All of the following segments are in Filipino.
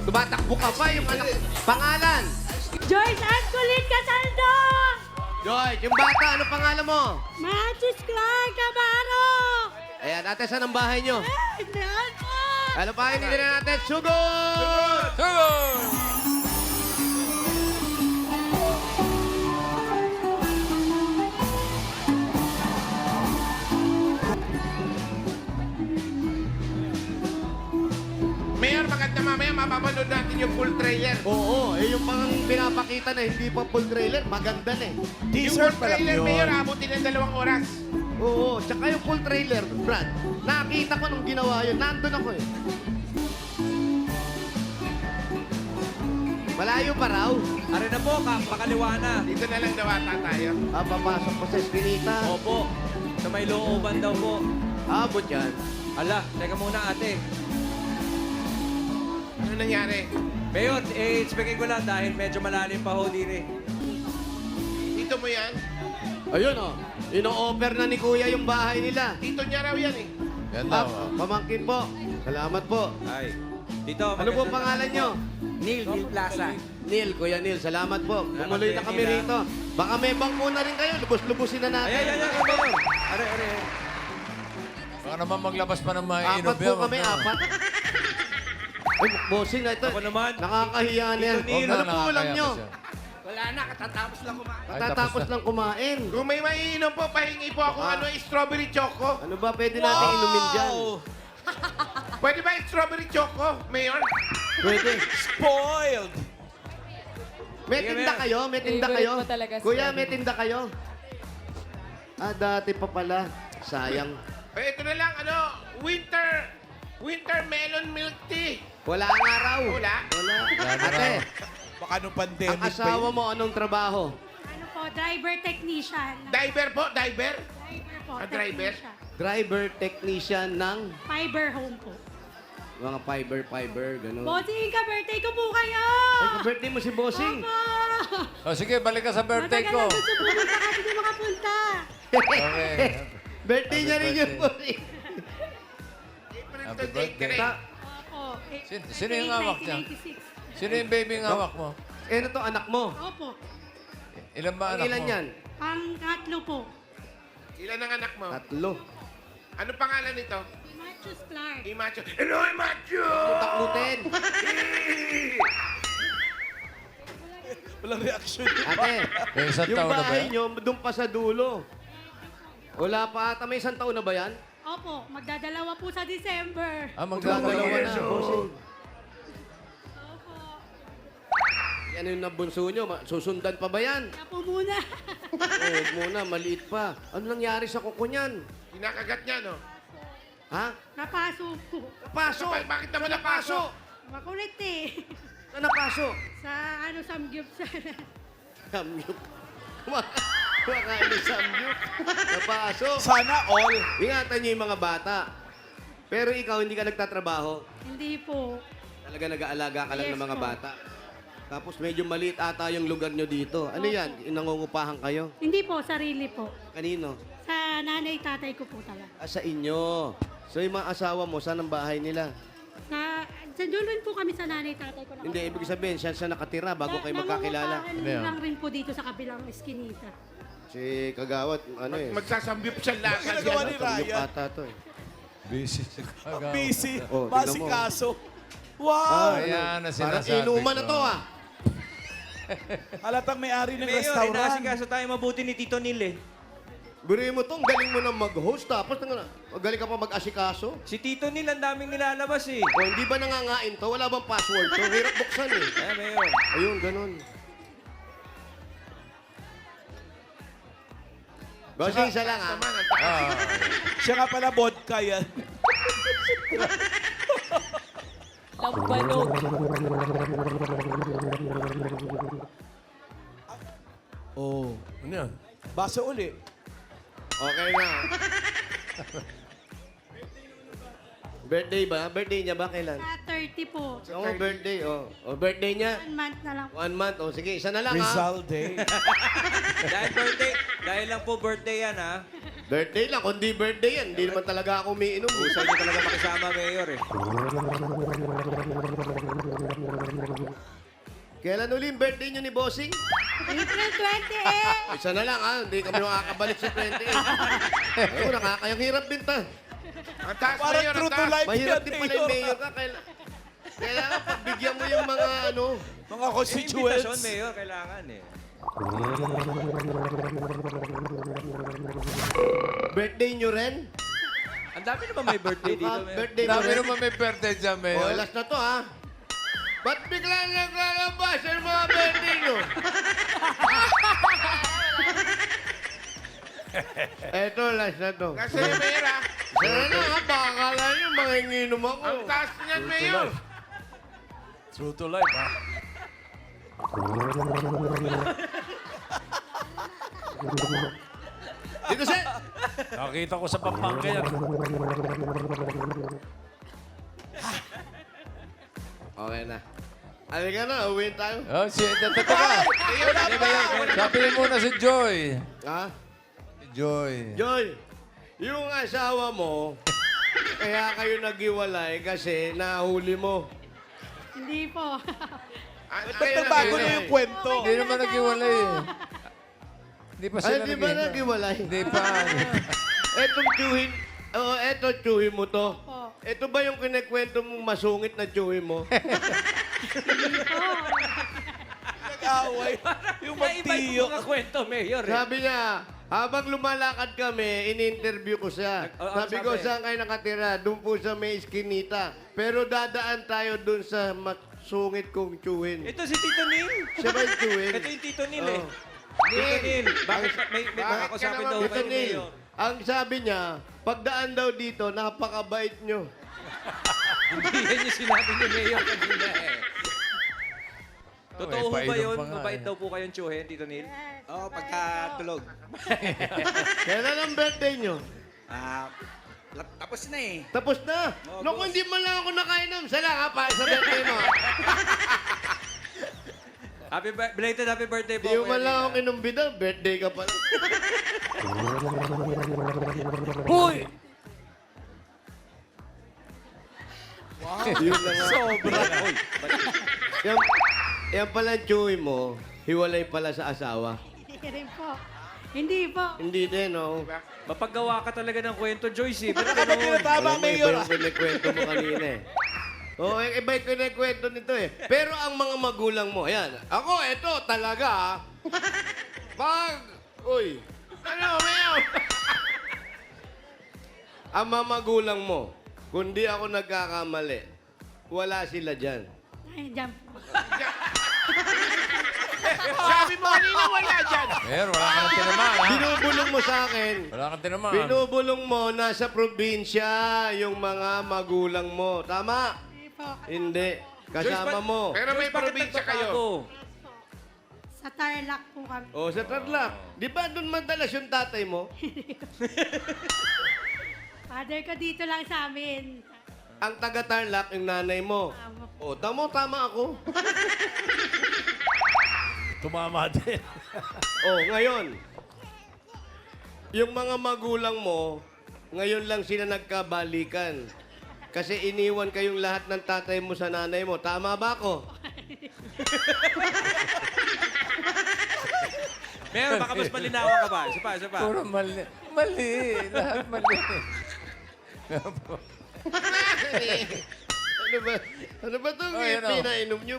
Tumatakbo ka pa yung anak. Pangalan? Joyce Ann Kulit Casaldo! Joy, yung bata, ano pangalan mo? Matthews Clark Camaro! Ayan, ate, saan ang bahay nyo? Hindi ako! Ano pa hindi na natin? Sugod! Mayor, maganda mamaya mapapanood natin yung full trailer. Oo, yung pang pinapakita na hindi pa full trailer, maganda na eh. Yung Teaser full pa lang trailer, yun. Mayor, abutin ng 2 oras. Oo, tsaka yung full trailer, Brad. Nakita ko nung ginawa yun, nandun ako eh. Malayo pa raw. Ari na po, pakaliwa na. Dito na lang daw ata tayo. Papasok ko sa eskinita. Opo, sa may looban daw po. Abot yan. Ala, teka muna ate. Ano nangyari? Mayor, expectin ko lang dahil medyo malalim pa ho din eh. Dito mo yan? Ayun oh, ino-offer na ni Kuya yung bahay nila. Dito niya raw yan eh. Ah, pamangkin po. Salamat po. Ay, dito. Ano po pangalan nyo? Neil Plaza. Neil, Kuya Neil, salamat po. Salamat, Tumuloy na Kuya kami Neil, rito. Baka may bangko na rin kayo. Lubos-lubusin na natin. Ay, Mayor. Ari. Baka naman maglabas pa ng mga Apat inom. po kami, apat. Ay, bossing na ito. Ako naman. Nakakahiya na yan. Tito Neil. Ano po ulam nyo? Wala na, katatapos lang kumain. Katatapos lang kumain. Kung may maiinom po, pahingi po ako ano, strawberry choco. Ano ba pwede natin inumin dyan? Pwede ba yung strawberry choco, Mayor? Pwede. Spoiled! May Sige, tinda Mayor. kayo? May tinda Favorite kayo? mo talaga, Kuya, strawberry. may tinda kayo? Ah, dati pa pala. Sayang. Eh, ito na lang, ano, winter melon milk tea. Wala nga raw. Wala? Wala. na Ate, raw. Baka nung ang pandemic pa asawa yun. mo anong trabaho? Ano po, driver technician. Diver po, diver. Driver po, Ah, driver? technician. Driver technician ng Fiber home po. mga fiber, gano'n. Bossing ka, birthday ko po kayo! Ay, birthday mo si Bossing. Opo! O sige, balik ka sa birthday Matagal ko. na gusto pumunta kasi di makapunta. Okay. Birthday niya rin yun, Bossing. April Happy 28 ka birthday. rin. Opo. Sino yung hawak niya? 1996. Sino yung baby ng hawak mo? Eh, ano to, anak mo? Opo. Ilan ba Ang anak ilan mo? yan? Ang tatlo po. Ilan ang anak mo? Tatlo. Ano pangalan nito? Matthews Clark. Imacho. Hello, Imacho! Taklutin. Walang reaction. Ate, May isang yung taon na ba bahay yan? nyo, doon pa sa dulo. Wala pa ata. May isang taon na ba yan? Opo, magdadalawa po sa December. Ah, Magdadalawa magdadalawa na, na. Bossing. Opo. Ano yung nabunso nyo? Susundan pa ba yan? Kaya po muna. Oo, muna, maliit pa. Ano nangyari sa kuko niyan? Kinakagat niya, no? Ha? Napaso po. Napaso! Bakit naman napaso? Makulit eh. Saan napaso? Sa ano, samgyup sana. Samyup. Kumakain ng samyup. Napaso. Sana all. Ingatan niyo yung mga bata. Pero ikaw, hindi ka nagtatrabaho. Hindi po. Talaga nag-aalaga ka lang Yes ng mga po. bata. Tapos medyo maliit ata yung lugar nyo dito. Ano yan? Nangungupahan kayo? Hindi po, sarili po. Kanino? Sa nanay, tatay ko po talaga. Ah, sa inyo. So yung mga asawa mo, saan ang bahay nila? Sa Julon po kami sa nanay, tatay ko. Hindi, ibig sabihin, siya nakatira bago kayo magkakilala. Nangungupahan Ano yan? lang rin po dito sa kabilang eskinita. Si Kagawat, ano eh. Magsasambyup siya lang. Ginagawa ni Samyup Ryan. ata to eh. Busy si Kagawa. Busy. Oh, tignan mo. Masikaso. Wow! Ah, Ayan na Parang sinasabi inuman ko. na to ah. Halatang may-ari ng Mayor, restaurant. inasikaso tayo mabuti ni Tito Neil eh. Biro mo to, ang galing mo na mag-host tapos galing ka pa mag-asikaso. Si Tito Neil ang daming nilalabas eh. O hindi ba nangangain to? Wala bang password to? Hirap buksan eh. Kaya Mayor. Ayun, ganun. Bossing, isa lang ah. Naman, ang taas. Ah, Siya nga pala vodka yan. Lambanog. Oh. ano yan? Baso uli. Okay na. Birthday ba? Birthday niya ba kailan? Sa 30 po. Oo, birthday. Oh. O, birthday niya? 1 month na lang. 1 month. O, sige, isa na lang ha. Rizal Day. Dahil lang po birthday yan ha. Birthday lang. Kung di birthday yan, hindi naman talaga ako umiinom. Gusto niyo talaga makisama Mayor eh. Kailan uli yung birthday nyo ni Bossing? April 28. Isa na lang, ha? Hindi kami makakabalik sa 28. Ayun, nakakayang hirap din ta. Ang taas, Parang Mayor, true ang to taas. life Mahirap yan, din pala yung Mayor. mayor ka. Kailangan pagbigyan mo yung mga ano. Mga Yung constituents. invitation, Mayor, kailangan eh. Birthday nyo rin? Ang dami naman may birthday dito, Mayor. Birthday mo Dami rin? naman may birthday dyan, O, Mayor. last na to, ha? Ba't bigla naglalabas ang mga birthday nyo? Eto, last na to. Kasi, Mayor, ah. Sana na, ha? Baka akala nyo, manginginom ako. Ang taas niyan, Mayor. True to life, ha? Dito, sir! Nakita ko sa Pampanga yan. Okay na. Halika na, uwi tayo. Oh, si Teka. Sabihin muna si Joy. Ha? Si Joy. Joy, yung asawa mo, kaya kayo naghiwalay kasi nahuli mo. Hindi po. Ba't bago na yung kwento? Hindi naman naghiwalay eh. Hindi pa Ay, sila di ba naghiwalay? Hindi pa. Etong tsuhin, eto tsuhin mo to. Po. Ito ba yung kinikwento mong masungit na tsuhin mo? Hindi po. Nag-away. Yung Iba magtiyo. yung mga kwento, Mayor. Eh. Sabi niya, habang lumalakad kami, in-interview ko siya. Sabi ko, sabi? saan kayo nakatira? Doon po sa may iskinita. Pero dadaan tayo doon sa masungit kong tsuhin. Ito si Tito Nil. Siya ba yung tsuhin? Ito yung Tito Nil eh. Oh. Tito Nil, bakit may Bakit makakasapin ka daw naman, Tito kayo, Neil, Mayor? ang sabi niya, pagdaan daw dito, napakabait nyo. Hindi yan yung sinabi ni Mayor kanina eh. Totoo may ba painom yun? pa nga Mabait eh. daw po kayong tsuhin, Tito Nil? Oo, pagkatulog. Kailan ang birthday nyo? Tapos na eh. Tapos na. Naku, hindi man lang ako nakainom. Salamat pa sa birthday mo. Belated happy birthday po. Hindi mo Kuya man lang Nil, ako kinumbida. Birthday ka pala. Hoy! Yun lang nga. Sobra. Yan pala ang tsuhin mo, hiwalay pala sa asawa. Hindi rin po. Hindi po. Hindi din, no? Mapaggawa ka talaga ng kwento, Joyce eh. Ba't Wala ka ba ganun? tinatama, Alam mo, iba Mayor? yung kinikwento mo kanina eh. Oo, iba yung kinikwento nito eh. Pero ang mga magulang mo, ayan. Ako, eto talaga ah. Uy. Ano, Mayor? Ang mga magulang mo, kundi ako nagkakamali, wala sila dyan. Ay, dyan po. Sabi mo kanina, wala dyan. Mayor, wala kang tinamaan, ha? Binubulong mo sa akin. Wala kang tinamaan. Binubulong mo, nasa probinsya yung mga magulang mo. Tama? Hindi po. Hindi. Kasama mo. Pero may Joyce, bakit probinsya kayo. nagbabago? Sa Tarlac po kami. O, sa Tarlac. Di ba doon madalas yung tatay mo? Father ko dito lang sa amin. Ang taga-Tarlac, yung nanay mo. Tama po. O, tama ako. Tumama din. O, ngayon. Yung mga magulang mo, ngayon lang sila nagkabalikan. Kasi iniwan kayong lahat ng tatay mo sa nanay mo. Tama ba ako? Mayor, baka mas malinawan ka ba? Isa pa. Puro mali. Mali. Lahat mali. Ano ba? Ano ba itong Oh, yun, oh. pinainom nyo?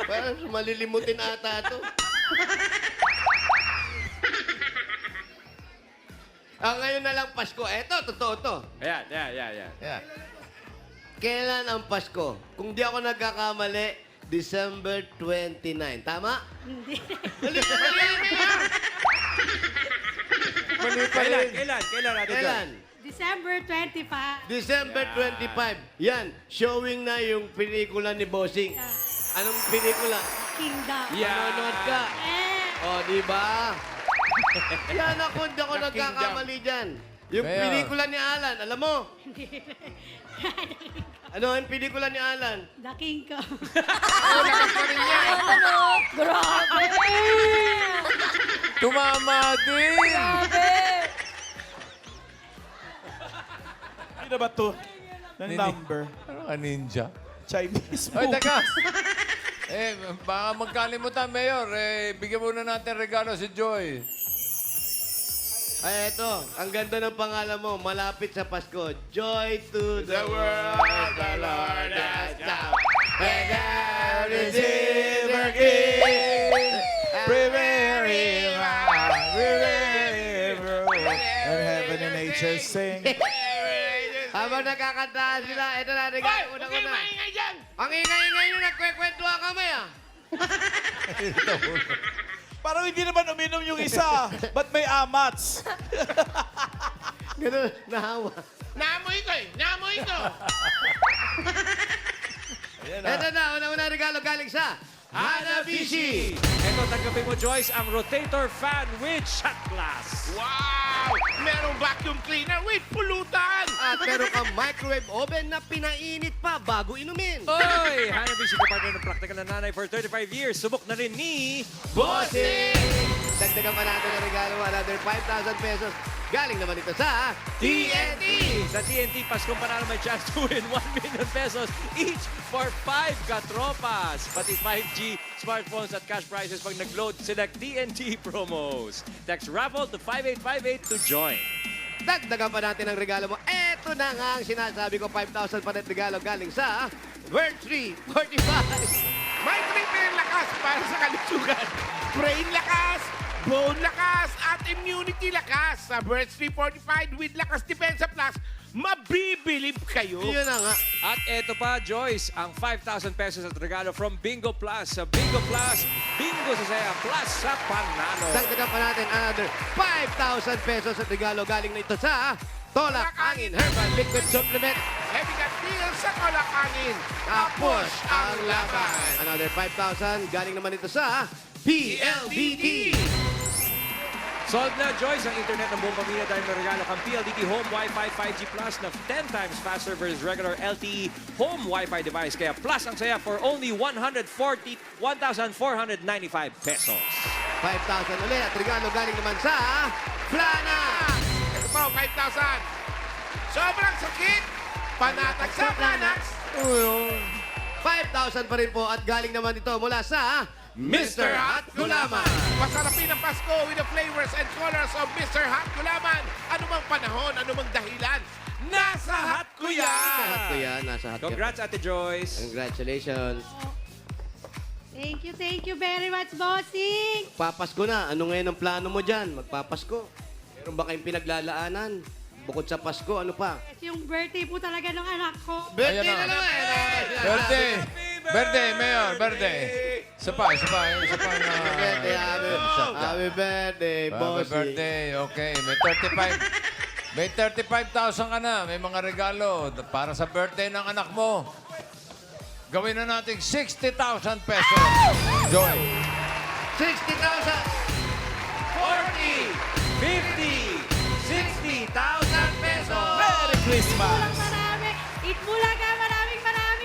Parang malilimutin ata ito. Ngayon na lang Pasko. Eto, totoo to. Ayan. Yeah. Kailan ang Pasko? Kung di ako nagkakamali, December 29. Tama? Hindi. Mali, Mayor! Mali pa Kailan? rin. Kailan natin Kailan? December 25. December 25. Yan, showing na yung pelikula ni Bossing. Anong pelikula? Kingdom. Manonood ka. Eh, O, di ba? Yan ako, hindi ako The nagkakamali dyan. Yung Mayor. pelikula ni Alan, alam mo? Ano ang pelikula ni Alan? The Kingdom. Grabe! Tumama din. Grabe! Hindi na ba to? Ng Nini- number. Ano ka, ninja? Chinese Ay, food. teka. Baka magkalimutan, Mayor. Bigyan muna natin regalo si Joy. Ay, eto. Ang ganda ng pangalan mo. Malapit sa Pasko. Joy to the The world, the Lord has come. And now receive her gift. River, and heaven and nature sing. Habang nagkakantahan sila, ito na, regalo Hoy! Huwag kayo una. maingay dyan! Ang ingay-ingay nyo, nagkwekwentuhan kami ah. Parang hindi naman uminom yung isa. Ba't may amats? Ganun, nahawa. Naamoy ko eh! Naamoy ko! Ito na, una-una regalo galing sa Hanabishi. Ito, tanggapin mo, Joyce, ang rotator fan with shot glass. Wow! Merong vacuum cleaner with pulutan! At meron kang microwave oven na pinainit pa bago inumin. Oy! Hanabishi, kapartner ng praktikal na nanay for 35 years. Subok na rin ni... Bossing! Dagdagan pa natin ang regalo, another 5,000 pesos. Galing naman ito sa TNT! Sa TNT, Paskong Panalo may chance to win 1 million pesos each for 5 katropas. Pati 5G smartphones at cash prizes pag nag-load, select TNT promos. Text raffle to 5858 to join. Dagdagan pa natin ang regalo mo. Eto na nga ang sinasabi ko, 5,000 pa rin regalo galing sa Word 345. May triple lakas para sa kalusugan. Brain lakas, bone lakas, at immunity lakas. Sa Birds 345 with Lakas Depensa Plus, mabibilib kayo. Yun na nga. At eto pa, Joyce, ang 5,000 pesos at regalo from Bingo Plus. Sa Bingo Plus, Bingo sa saya, plus sa panalo. Dagdagan pa natin another 5,000 pesos at regalo galing na ito sa Tolak Angin Herbal Liquid Supplement. Heavy cut deal sa kolakangin. Tapos ang laban. Another 5,000 galing naman ito sa PLDT. Solved na, Joyce, ang internet ng buong pamilya dahil may regalo kang PLDT Home Wi-Fi 5G Plus na 10 times faster versus regular LTE home Wi-Fi device. Kaya plus ang saya for only 1,495 pesos. 5,000 ulit at regalo galing naman sa Plana. Ito po, 5,000. Sobrang sakit. Panatag sa Planax. 5,000 pa rin po at galing naman ito mula sa Mr. Hot Gulaman. Masarapin ang Pasko with the flavors and colors of Mr. Hot Gulaman. Anumang panahon, anumang dahilan, nasa hot ko yan. Nasa hot ko yan, nasa hot ko. Congrats, Ate Joyce. Congratulations. Thank you very much, bossing. Papasko na. Ano ngayon ang plano mo dyan? Magpapasko. Meron ba kayong pinaglalaanan? Bukod sa Pasko, ano pa? Yung birthday po talaga ng anak ko. Birthday Ayan na na. naman. Birthday! Birthday, Mayor! Birthday! Isa pa na... Birthday, happy birthday, Happy bossy. birthday, okay. May 35,000 ka na. May mga regalo para sa birthday ng anak mo. Gawin na natin 60,000 pesos. Joy. 60,000. 40, 50, 60,000 pesos. Merry Christmas! Marami. Itbulaga, maraming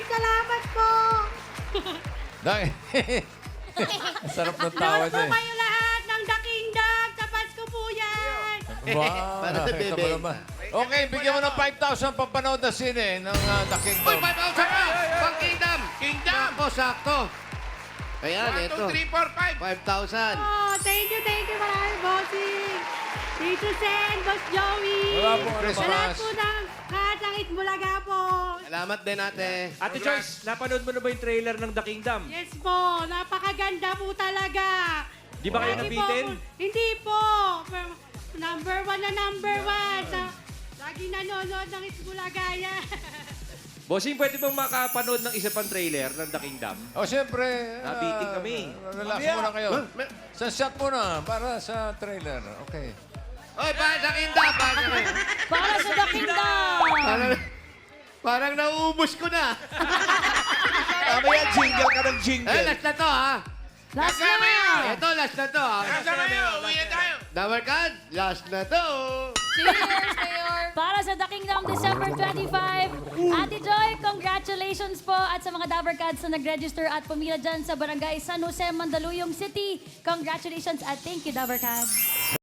salamat po. Dahil... Sarap ng tawa Nood po niya. kayo lahat ng The Kingdom. Sa Pasko po yan. Wow, Para sa nakita mo bebe. naman. Okay, bigyan mo ng 5,000 papanood na sine ng The Uy, Kingdom. 5,000 pa! Pang Kingdom! Kingdom! Sakto, sakto. Ayan, 1, ito. 2, 3, 4, 5. 5,000. Oh, thank you, maraming bossing. Tito Sen, Boss Joey. Wala po, Sa Christmas. lahat po ng lahat ng Itbulaga po. Salamat din, ate. Ate Joyce, napanood mo na ba yung trailer ng The Kingdom? Yes po, napakaganda po talaga. Di ba kayo Lagi nabitin? po hindi po. Number one na number one. Lagi nanonood ng Itbulaga yan. Bossing, pwede bang makapanood ng isa pang trailer ng The Kingdom? O, siyempre. Nabiting kami. Relax muna kayo. Sa shot muna, para sa trailer. Okay. Oy, para sa Kingdom! Para sa The Kingdom! Parang nauubos ko na. Tama yan, jingle ka ng Eh, jingle. last na to, ha? Last Kasama na! yun! Ito, last na to, ha? Nasa kayo, uwi na tayo. Number card, last na to. Cheers, Mayor! Para sa The Kingdom, December 25. Ate Joy, congratulations po at sa mga Dabber Cats na nag-register at pumila dyan sa Barangay San Jose, Mandaluyong City. Congratulations at thank you, Dabber Cats.